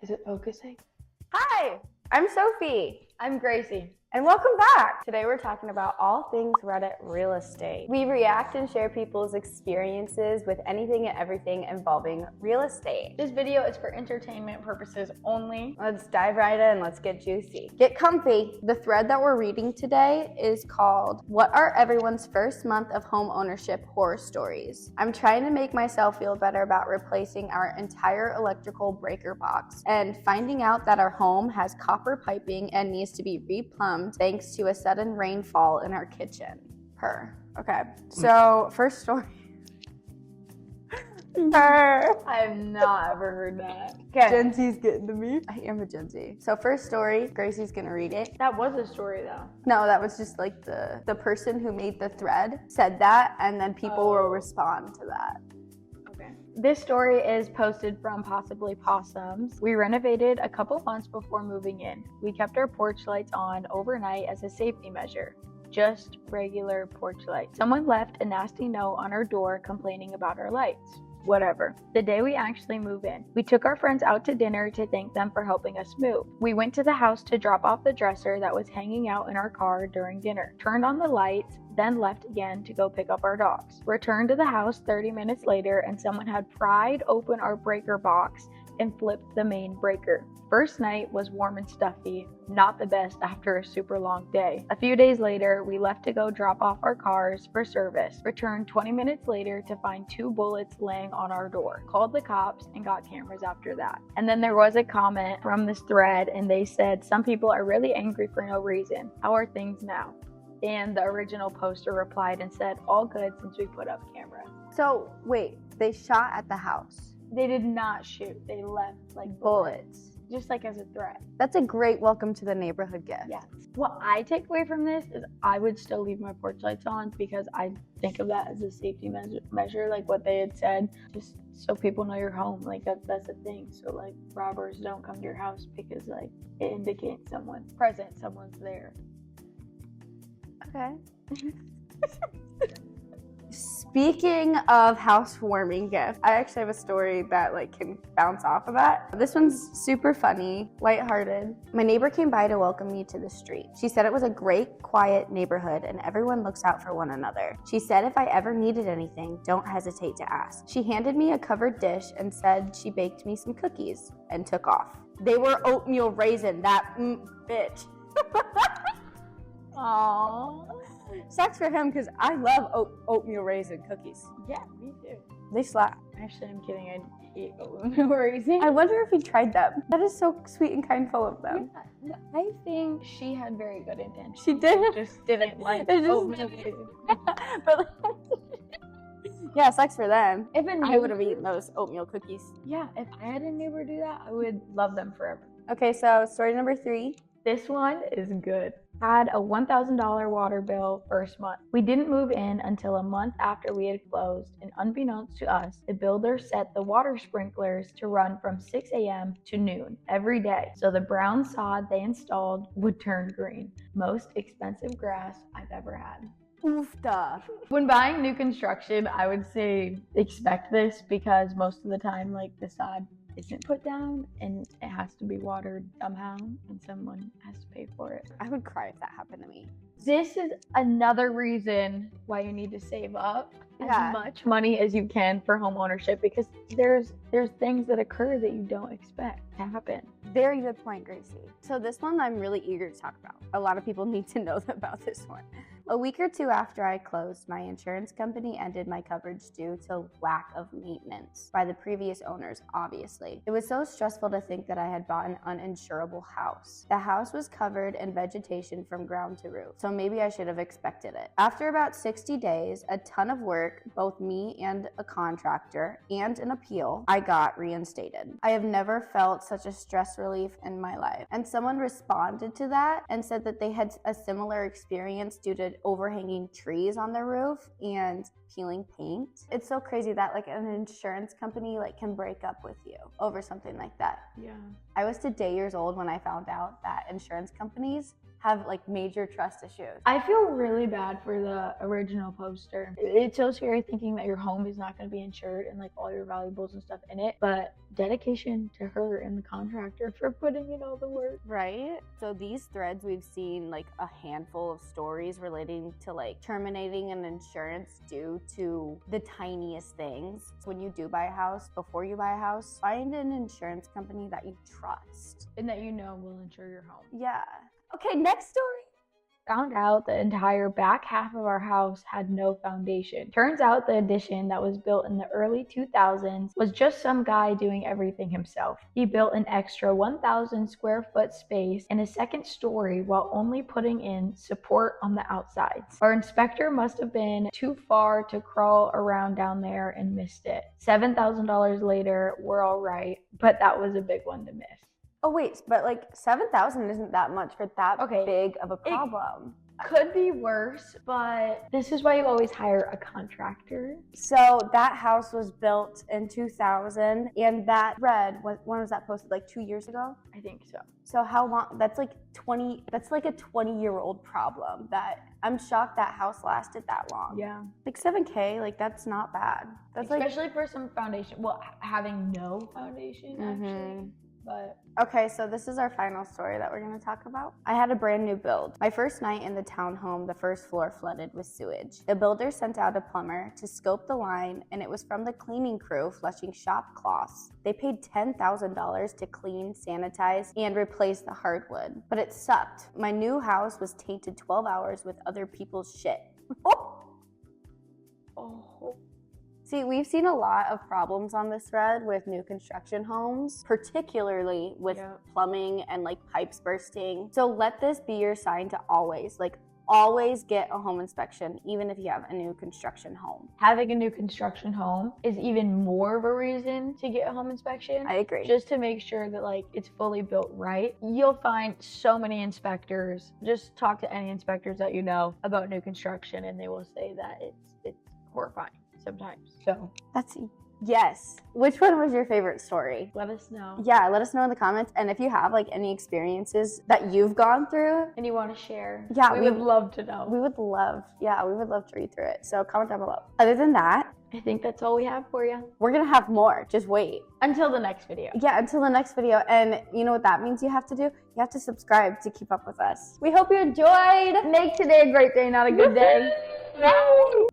Is it focusing? Hi, I'm Sophie. I'm Gracie. And welcome back. Today we're talking about all things Reddit real estate. We react and share people's experiences with anything and everything involving real estate. This video is for entertainment purposes only. Let's dive right in. Let's get juicy. Get comfy. The thread that we're reading today is called "What Are Everyone's First Month of Home Ownership Horror Stories?" I'm trying to make myself feel better about replacing our entire electrical breaker box and finding out that our home has copper piping and needs to be replumbed thanks to a sudden rainfall in our kitchen. Okay, so first story. I've not ever heard that. Okay. Gen Z's getting to me. I am a Gen Z. So first story, Gracie's gonna read it. That was a story though. No, that was just like the person who made the thread said that, and then people will respond to that. This story is posted from Possibly Possums. We renovated a couple months before moving in. We kept our porch lights on overnight as a safety measure. Just regular porch lights. Someone left a nasty note on our door complaining about our lights. Whatever. The day we actually move in, we took our friends out to dinner to thank them for helping us move. We went to the house to drop off the dresser that was hanging out in our car during dinner, turned on the lights, then left again to go pick up our dogs. Returned to the house 30 minutes later and someone had pried open our breaker box and flipped the main breaker. First night was warm and stuffy, not the best after a super long day. A few days later, we left to go drop off our cars for service. Returned 20 minutes later to find 2 bullets laying on our door. Called the cops and got cameras after that. And then there was a comment from this thread and they said, "Some people are really angry for no reason. How are things now?" And the original poster replied and said, "All good since we put up cameras." So wait, they shot at the house. They did not shoot. They left like Bullets. Just like as a threat. That's a great welcome to the neighborhood gift. Yeah. What I take away from this is I would still leave my porch lights on because I think of that as a safety measure, like what they had said, just so people know you're home. Like that's a thing. So like robbers don't come to your house because like it indicates someone's present, someone's there. Okay. Speaking of housewarming gifts, I actually have a story that can bounce off of that. This one's super funny, lighthearted. My neighbor came by to welcome me to the street. She said it was a great, quiet neighborhood and everyone looks out for one another. She said if I ever needed anything, don't hesitate to ask. She handed me a covered dish and said she baked me some cookies and took off. They were oatmeal raisin, that bitch. Aww. Sucks for him because I love oatmeal raisin cookies. Yeah, me too. They slap. Actually, I'm kidding. I hate oatmeal raisin. I wonder if he tried them. That is so sweet and kindful of them. Yeah, I think she had very good intentions. She did. She just didn't like It just- oatmeal raisin. But yeah, sucks for them. If a I neighbor would have eaten those oatmeal cookies. Yeah, if I had a neighbor do that, I would love them forever. Okay, so story number 3. This one is good. Had a $1,000 water bill first month. We didn't move in until a month after we had closed, and unbeknownst to us, the builder set the water sprinklers to run from 6 a.m. to noon every day, so the brown sod they installed would turn green. Most expensive grass I've ever had. Oofta. When buying new construction, I would say expect this because most of the time, the sod isn't put down and it has to be watered somehow and someone has to pay for it. I would cry if that happened to me. This is another reason why you need to save up as much money as you can for home ownership because there's things that occur that you don't expect to happen. Very good point, Gracie. So this one I'm really eager to talk about. A lot of people need to know about this one. A week or 2 after I closed, my insurance company ended my coverage due to lack of maintenance by the previous owners, obviously. It was so stressful to think that I had bought an uninsurable house. The house was covered in vegetation from ground to roof, so maybe I should have expected it. After about 60 days, a ton of work, both me and a contractor, and an appeal, I got reinstated. I have never felt such a stress relief in my life. And someone responded to that and said that they had a similar experience due to overhanging trees on their roof and peeling paint. It's so crazy that an insurance company can break up with you over something like that. Yeah. I was today years old when I found out that insurance companies have like major trust issues. I feel really bad for the original poster. It's so scary thinking that your home is not going to be insured and like all your valuables and stuff in it, but dedication to her and the contractor for putting in all the work. Right? So these threads, we've seen like a handful of stories relating to like terminating an insurance due to the tiniest things. So when you do buy a house, before you buy a house, find an insurance company that you trust. And that you know will insure your home. Yeah. Okay, next story. Found out the entire back half of our house had no foundation. Turns out the addition that was built in the early 2000s was just some guy doing everything himself. He built an extra 1,000 square foot space and a second story while only putting in support on the outsides. Our inspector must have been too far to crawl around down there and missed it. $7,000 later, we're all right, but that was a big one to miss. Oh wait, but like 7,000 isn't that much for that big of a problem. Could be worse, but this is why you always hire a contractor. So that house was built in 2000, and that thread, when was that posted? Like 2 years ago? I think so. So how long? That's like a 20-year-old problem. That I'm shocked that house lasted that long. Yeah. Like $7K, like that's not bad. That's especially for some foundation. Well, having no foundation actually. But okay, so this is our final story that we're going to talk about. I had a brand new build. My first night in the townhome, the first floor flooded with sewage. The builder sent out a plumber to scope the line, and it was from the cleaning crew flushing shop cloths. They paid $10,000 to clean, sanitize, and replace the hardwood. But it sucked. My new house was tainted 12 hours with other people's shit. See, we've seen a lot of problems on this thread with new construction homes, particularly with plumbing and like pipes bursting. So let this be your sign to always get a home inspection, even if you have a new construction home. Having a new construction home is even more of a reason to get a home inspection. I agree. Just to make sure that like it's fully built right. You'll find so many inspectors. Just talk to any inspectors that you know about new construction and they will say that it's horrifying sometimes. So that's yes. Which one was your favorite story? Let us know. Yeah, let us know in the comments. And if you have like any experiences that you've gone through and you want to share, yeah, we would love to know. We would love to read through it. So comment down below. Other than that, I think that's all we have for you. We're gonna have more. Just wait. Until the next video. Yeah, until the next video. And you know what that means you have to do? You have to subscribe to keep up with us. We hope you enjoyed. Make today a great day, not a good day.